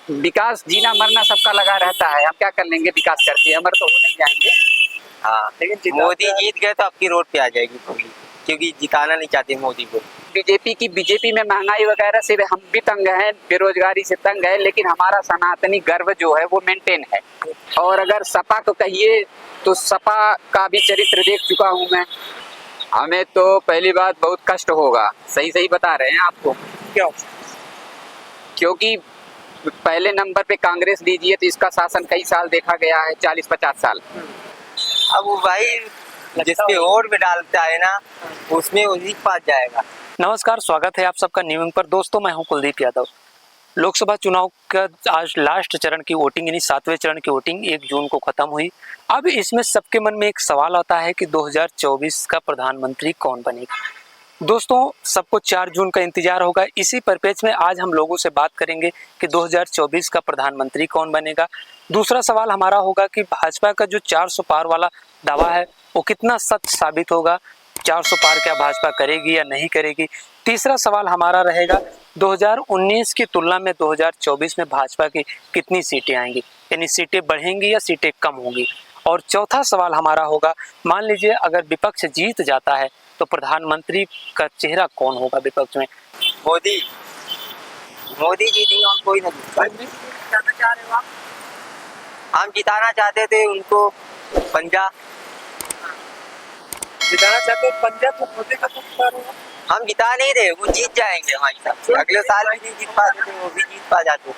विकास जीना मरना सबका लगा रहता है। हम क्या कर लेंगे विकास करके, अमर तो हो नहीं जाएंगे। हाँ, लेकिन मोदी जीत गए तो आपकी रोड पे आ जाएगी पूरी, क्योंकि जिताना नहीं चाहते मोदी को। बीजेपी में महंगाई वगैरह से हम भी तंग हैं, बेरोजगारी से तंग है, लेकिन हमारा सनातनी गर्व जो है वो मेंटेन है। और अगर सपा को कहिए तो सपा का भी चरित्र देख चुका हूं मैं। हमें तो पहली बात बहुत कष्ट होगा, सही सही बता रहे हैं आपको। क्यों? क्योंकि पहले नंबर पे कांग्रेस लीजिए तो इसका शासन कई साल देखा गया है, 40-50 साल। अब वो भाई जिसके वोट में डालता है ना, उसमें वो जीत पा जाएगा। नमस्कार, स्वागत है आप सबका न्यूज़ पर। दोस्तों, मैं हूं कुलदीप यादव। लोकसभा चुनाव का आज लास्ट चरण की वोटिंग यानी 7वें चरण की वोटिंग 1 जून को खत्म हुई। अब इसमें सबके मन में एक सवाल आता है कि 2024 का प्रधानमंत्री कौन बनेगा। दोस्तों, सबको 4 जून का इंतजार होगा। इसी परिप्रेक्ष्य में आज हम लोगों से बात करेंगे कि 2024 का प्रधानमंत्री कौन बनेगा। दूसरा सवाल हमारा होगा कि भाजपा का जो 400 पार वाला दावा है वो कितना सच साबित होगा। 400 पार क्या भाजपा करेगी या नहीं करेगी। तीसरा सवाल हमारा रहेगा 2019 की तुलना में 2024 में भाजपा की कितनी सीटें आएंगी, यानी सीटें बढ़ेंगी या सीटें कम होंगी। और चौथा सवाल हमारा होगा, मान लीजिए अगर विपक्ष जीत जाता है तो प्रधानमंत्री का चेहरा कौन होगा विपक्ष में। मोदी जीतेंगे और कोई नहीं जिताना चाह रहे हो आप? हम जिताना चाहते थे उनको पंजा। जिताना चाहते हैं पंजाब, तो मोदी का हम जिता नहीं रहे, वो जीत जाएंगे हमारे साथ। अगले साल भी नहीं जीत पाते थे, वो भी जीत पा जाते।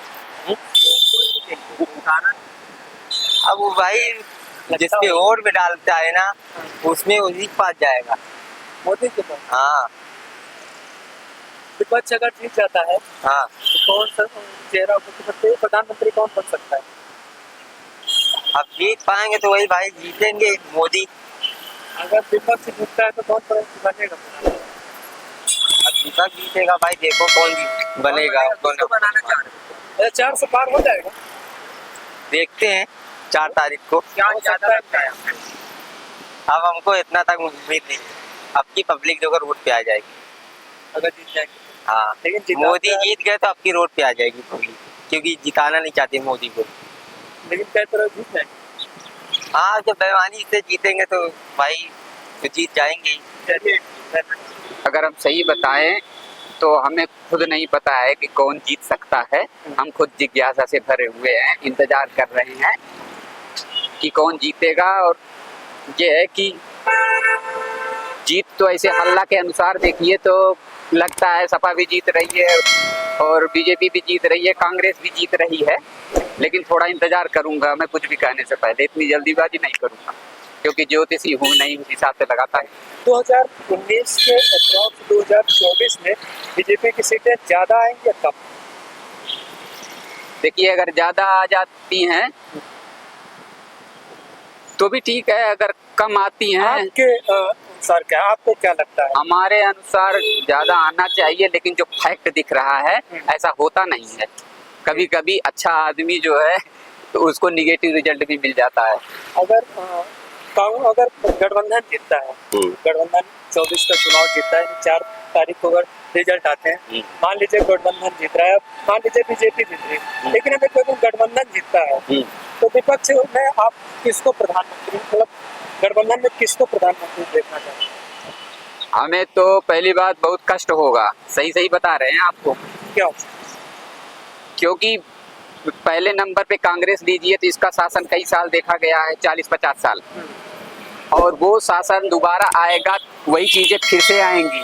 अब वो भाई जिसके वोट में डालता है ना, उसमें वो जीत पा जाएगा मोदी के पास। हाँ विपक्ष अगर जीत जाता है हाँ, तो कौन सा चेहरा प्रधानमंत्री कौन बन सकता है? अब जीत पाएंगे तो वही भाई जीतेंगे, मोदी। अगर विपक्ष जीतता है तो कौन बनेगा? अब विपक्ष जीतेगा भाई, देखो कौन बनेगा। कौन बनाना चाह रहे हो? 400 पार हो जाएगा। देखते हैं 4 तारीख को क्या ज्यादा लगता है। अब हमको इतना तक उम्मीद नहीं, अब की पब्लिक जो रोड पे आ जाएगी अगर जीत जाएंगे। हाँ, लेकिन मोदी जीत गए तो आपकी रोड पे आ जाएगी पूरी, क्योंकि जिताना नहीं चाहते मोदी को। लेकिन कई तरह जीत जाएंगे। हाँ, जब बेईमानी से जीतेंगे तो भाई तो जीत जाएंगे। चलिए, अगर हम सही बताएं तो हमें खुद नहीं पता है कि कौन जीत सकता है। हम खुद जिज्ञासा से भरे हुए हैं, इंतजार कर रहे हैं कि कौन जीतेगा। और ये है कि जीत तो ऐसे हल्ला के अनुसार देखिए तो लगता है सपा भी जीत रही है और बीजेपी भी जीत रही है, कांग्रेस भी जीत रही है। लेकिन थोड़ा इंतजार करूंगा मैं, कुछ भी कहने से पहले इतनी जल्दीबाजी नहीं करूंगा, क्योंकि ज्योतिषी हूँ नहीं, उस हिसाब से लगाता है। 2019 के अप्रॉक्स 2024 में बीजेपी की सीटें ज्यादा आएंगी या कम? देखिए, अगर ज्यादा आ जाती हैं तो भी ठीक है, अगर कम आती हैं आपके अनुसार क्या, आपको क्या लगता है? हमारे अनुसार ज्यादा आना चाहिए, लेकिन जो फैक्ट दिख रहा है ऐसा होता नहीं है। कभी कभी अच्छा आदमी जो है तो उसको निगेटिव रिजल्ट भी मिल जाता है। अगर गठबंधन जीतता है, गठबंधन 24 का चुनाव जीतता है, 4 तारीख को अगर रिजल्ट आते हैं, मान लीजिए गठबंधन जीत रहा है, मान लीजिए बीजेपी जीत रही है, लेकिन अगर कोई गठबंधन जीतता है तो विपक्ष में आप किसको प्रधानमंत्री, मतलब गठबंधन में किसको प्रधानमंत्री देखना चाहते हैं? हमें तो पहली बात बहुत कष्ट होगा, सही सही बता रहे हैं आपको। क्यों? क्योंकि पहले नंबर पे कांग्रेस लीजिए तो इसका शासन कई साल देखा गया है, 40-50 साल। और वो शासन दोबारा आएगा, वही चीजें फिर से आएंगी।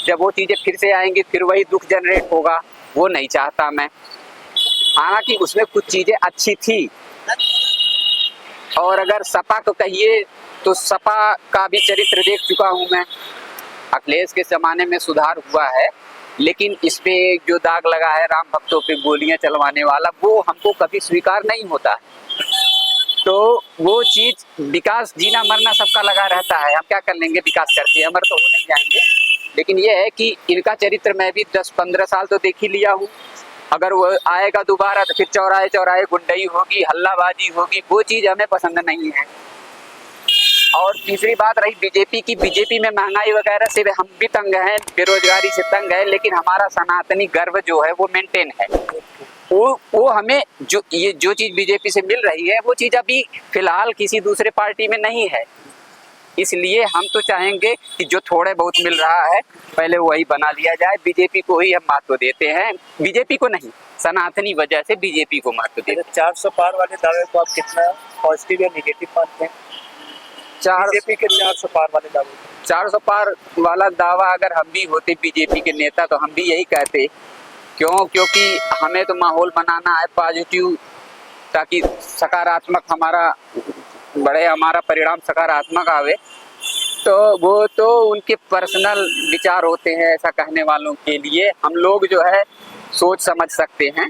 जब वो चीजें फिर से आएंगी फिर वही दुख जनरेट होगा, वो नहीं चाहता मैं। हालांकि उसमें कुछ चीजें अच्छी थी। और अगर सपा को कहिए तो सपा का भी चरित्र देख चुका हूं मैं। अखिलेश के जमाने में सुधार हुआ है, लेकिन इस पे जो दाग लगा है राम भक्तों पे गोलियां चलवाने वाला, वो हमको कभी स्वीकार नहीं होता है। तो वो चीज, विकास जीना मरना सबका लगा रहता है। हम क्या कर लेंगे विकास करके, अमर तो हो नहीं जाएंगे। लेकिन ये है कि इनका चरित्र मैं भी 10-15 साल तो देख ही लिया हूँ। अगर वो आएगा दोबारा तो फिर चौराहे चौराहे गुंडई होगी, हल्लाबाजी होगी, वो चीज हमें पसंद नहीं है। और तीसरी बात रही बीजेपी की, बीजेपी में महंगाई वगैरह से हम भी तंग हैं, बेरोजगारी से तंग है, लेकिन हमारा सनातनी गर्व जो है वो मेंटेन है। वो हमें जो चीज बीजेपी से मिल रही है वो चीज अभी फिलहाल किसी दूसरे पार्टी में नहीं है। इसलिए हम तो चाहेंगे कि जो थोड़े बहुत मिल रहा है पहले वही बना लिया जाए। बीजेपी को ही हम महत्व देते हैं, बीजेपी को नहीं, सनातनी वजह से बीजेपी को महत्व देते हैं। 400 पार वाले दावे को आप कितना पॉजिटिव या निगेटिव मानते हैं? बीजेपी के 400 पार वाले दावे, 400 पार वाला दावा अगर हम भी होते बीजेपी के नेता तो हम भी यही कहते। क्योंकि हमें तो माहौल बनाना है पॉजिटिव, ताकि सकारात्मक हमारा बढ़े, हमारा परिणाम सकारात्मक आवे। तो वो तो उनके पर्सनल विचार होते हैं, ऐसा कहने वालों के लिए हम लोग जो है सोच समझ सकते हैं।